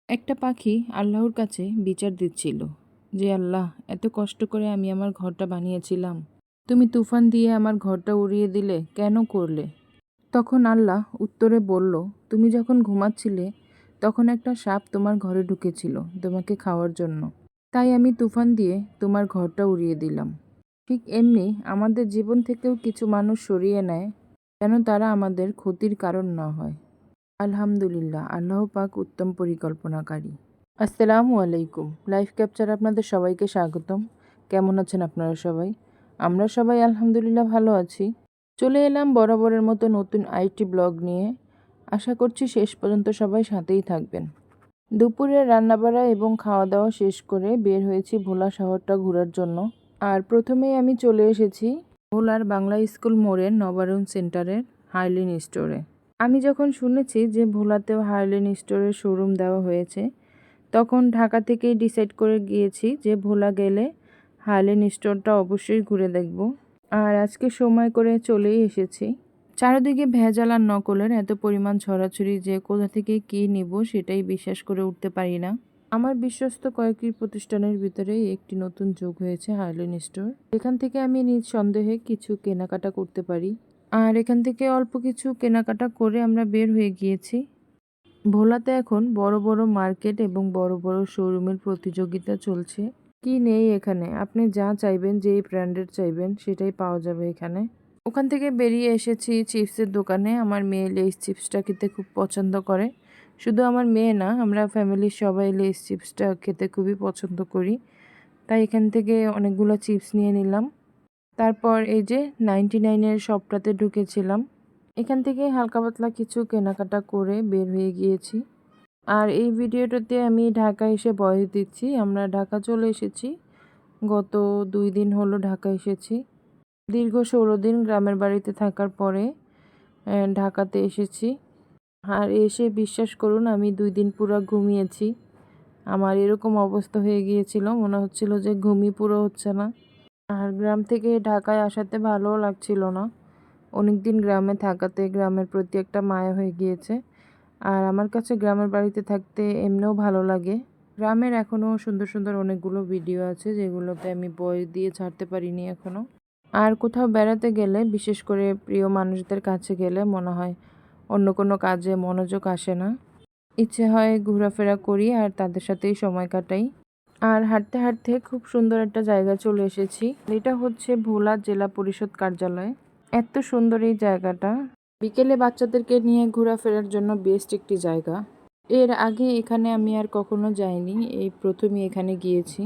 একটা পাখি আল্লাহর কাছে বিচার দিচ্ছিল যে আল্লাহ, এত কষ্ট করে আমি আমার ঘরটা বানিয়েছিলাম, তুমি তুফান দিয়ে আমার ঘরটা উড়িয়ে দিলে, কেন করলে? তখন আল্লাহ উত্তরে বলল, তুমি যখন ঘুমাচ্ছিলে তখন একটা সাপ তোমার ঘরে ঢুকেছিল তোমাকে খাওয়ার জন্য, তাই আমি তুফান দিয়ে তোমার ঘরটা উড়িয়ে দিলাম। ঠিক এমনি আমাদের জীবন থেকেও কিছু মানুষ সরিয়ে নেয় যেন তারা আমাদের ক্ষতির কারণ না হয়। আলহামদুলিল্লাহ, আল্লাহ পাক উত্তম পরিকল্পনাকারী। আসসালামু আলাইকুম। লাইফ ক্যাপচার আপনাদের সবাইকে স্বাগতম। কেমন আছেন আপনারা সবাই? আমরা সবাই আলহামদুলিল্লাহ ভালো আছি। চলে এলাম বরাবরের মতো নতুন আইটি ব্লগ নিয়ে। আশা করছি শেষ পর্যন্ত সবাই সাথেই থাকবেন। দুপুরে রান্নাবাড়া এবং খাওয়া দাওয়া শেষ করে বের হয়েছি ভোলা শহরটা ঘোরার জন্য। আর প্রথমেই আমি চলে এসেছি ভোলার বাংলা স্কুল মোড়ের নবারুণ সেন্টারের হার্লিন স্টোরে। আমি যখন শুনেছি যে ভোলাতেও হার্লিন স্টোরের শোরুম দেওয়া হয়েছে, তখন ঢাকা থেকেই ডিসাইড করে গিয়েছি যে ভোলা গেলে হার্লিন স্টোরটা অবশ্যই ঘুরে দেখব। আর আজকে সময় করে চলেই এসেছি। চারিদিকে ভেজাল আর নকলের এত পরিমাণ ছড়াছড়ি যে কোথা থেকে কী নিব সেটাই বিশ্বাস করে উঠতে পারি না। আমার বিশ্বস্ত কয়েকটি প্রতিষ্ঠানের ভিতরেই একটি নতুন যোগ হয়েছে হার্লিন স্টোর। এখান থেকে আমি নিজ সন্দেহে কিছু কেনাকাটা করতে পারি। আর এখান থেকে অল্প কিছু কেনাকাটা করে আমরা বের হয়ে গিয়েছি। ভোলাতে এখন বড় বড় মার্কেট এবং বড় বড় শোরুমের প্রতিযোগিতা চলছে। কি নেই এখানে, আপনি যা চাইবেন, যেই ব্র্যান্ডের চাইবেন সেটাই পাওয়া যাবে এখানে। ওখান থেকে বেরিয়ে এসেছি চিপসের দোকানে। আমার মেয়ে লেস চিপসটা খেতে খুব পছন্দ করে। শুধু আমার মেয়ে না, আমরা ফ্যামিলির সবাই লেস চিপসটা খেতে খুবই পছন্দ করি। তাই এখান থেকে অনেকগুলো চিপস নিয়ে নিলাম। তারপর এই যে 99-এর শপটাতে ঢুকেছিলাম। এখান থেকে হালকা পাতলা কিছু কেনাকাটা করে বের হয়ে গিয়েছি। আর এই ভিডিওটাতে আমি ঢাকা এসে ভয়েস দিচ্ছি। আমরা ঢাকা চলে এসেছি। গত 2 দিন হলো ঢাকা এসেছি। দীর্ঘ 16 দিন গ্রামের বাড়িতে থাকার পরে ঢাকাতে এসেছি। আর এসে বিশ্বাস করুন, আমি 2 দিন পুরো ঘুমিয়েছি। আমার এরকম অবস্থা হয়ে গিয়েছিল, মনে হচ্ছিল যে ঘুমই পুরো হচ্ছে না। আর গ্রাম থেকে ঢাকায় আসাতে ভালোও লাগছিল না। অনেকদিন গ্রামে থাকাতে গ্রামের প্রতি একটা মায়া হয়ে গিয়েছে। আর আমার কাছে গ্রামের বাড়িতে থাকতে এমনিও ভালো লাগে। গ্রামের এখনও সুন্দর সুন্দর অনেকগুলো ভিডিও আছে যেগুলোতে আমি ভয়েস দিয়ে ছাড়তে পারিনি এখনও। আর কোথাও বেড়াতে গেলে, বিশেষ করে প্রিয় মানুষদের কাছে গেলে মনে হয় অন্য কোনো কাজে মনোযোগ আসে না। ইচ্ছে হয় ঘোরাফেরা করি আর তাদের সাথেই সময় কাটাই। আর হাঁটতে হাঁটতে খুব সুন্দর একটা জায়গা চলে এসেছি। এটা হচ্ছে ভোলা জেলা পরিষদ কার্যালয়। এত সুন্দর এই জায়গাটা, বিকেলে বাচ্চাদেরকে নিয়ে ঘোরাফেরার জন্য বেস্ট একটি জায়গা। এর আগে এখানে আমি আর কখনো যাইনি, এই প্রথমই এখানে গিয়েছি।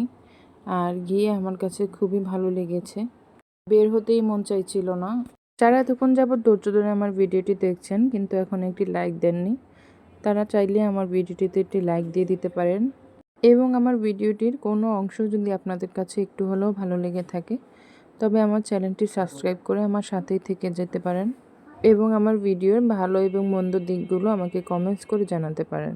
আর গিয়ে আমার কাছে খুবই ভালো লেগেছে। বের হতেই মন চাইছিল না। যারা এতক্ষণ যাবৎ ধৈর্য ধরে আমার ভিডিওটি দেখছেন কিন্তু এখন একটি লাইক দেননি, তারা চাইলে আমার ভিডিওটিতে একটি লাইক দিয়ে দিতে পারেন। এবং আমার ভিডিওটির কোনো অংশ যদি আপনাদের কাছে একটু হলেও ভালো লেগে থাকে, তবে আমার চ্যানেলটি সাবস্ক্রাইব করে আমার সাথেই থেকে যেতে পারেন। এবং আমার ভিডিওর ভালো এবং মন্দ দিকগুলো আমাকে কমেন্টস করে জানাতে পারেন।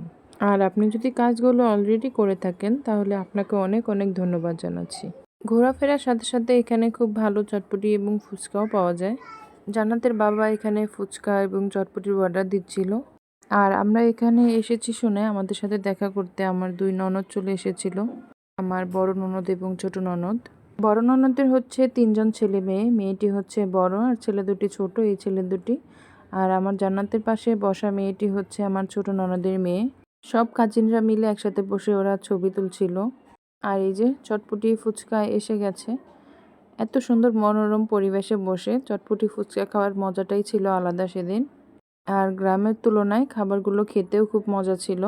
আর আপনি যদি কাজগুলো অলরেডি করে থাকেন তাহলে আপনাকে অনেক অনেক ধন্যবাদ জানাচ্ছি। ঘোরাফেরার সাথে সাথে এখানে খুব ভালো চটপটি এবং ফুচকাও পাওয়া যায়। জান্নাতের বাবা এখানে ফুচকা এবং চটপটির অর্ডার দিচ্ছিল। আর আমরা এখানে এসেছি শুনে আমাদের সাথে দেখা করতে আমার 2 ননদ চলে এসেছিল। আমার বড় ননদ এবং ছোট ননদ। বড় ননদের হচ্ছে 3 জন ছেলে মেয়ে। মেয়েটি হচ্ছে বড় আর ছেলে দুটি ছোট, এই ছেলে দুটি। আর আমার জান্নাতের পাশে বসা মেয়েটি হচ্ছে আমার ছোট ননদের মেয়ে। সব কাজিনরা মিলে একসাথে বসে ওরা ছবি তুলছিল। আর এই যে চটপটি ফুচকা এসে গেছে। এত সুন্দর মনোরম পরিবেশে বসে চটপটি ফুচকা খাওয়ার মজাটাই ছিল আলাদা সেদিন। আর গ্রামের তুলনায় খাবারগুলো খেতেও খুব মজা ছিল।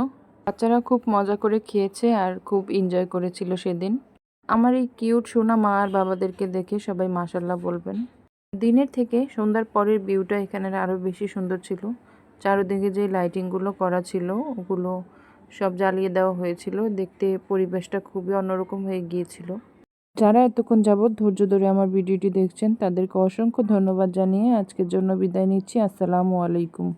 বাচ্চারা খুব মজা করে খেয়েছে আর খুব এনজয় করেছিল সেদিন। আমার এই কিউট সোনা মা আর বাবাদেরকে দেখে সবাই মাশাল্লাহ বলবেন। দিনের থেকে সন্ধ্যার পরের ভিউটা এখানের আরও বেশি সুন্দর ছিল। চারদিকে যে লাইটিংগুলো করা ছিল ওগুলো সব জ্বালিয়ে দেওয়া হয়েছিল, দেখতে পরিবেশটা খুবই অন্যরকম হয়ে গিয়েছিল। যারা এতক্ষণ যাবৎ ধৈর্য ধরে আমার ভিডিওটি দেখছেন তাদেরকে অসংখ্য ধন্যবাদ জানিয়ে আজকের জন্য বিদায় নিচ্ছি। আসসালামু আলাইকুম।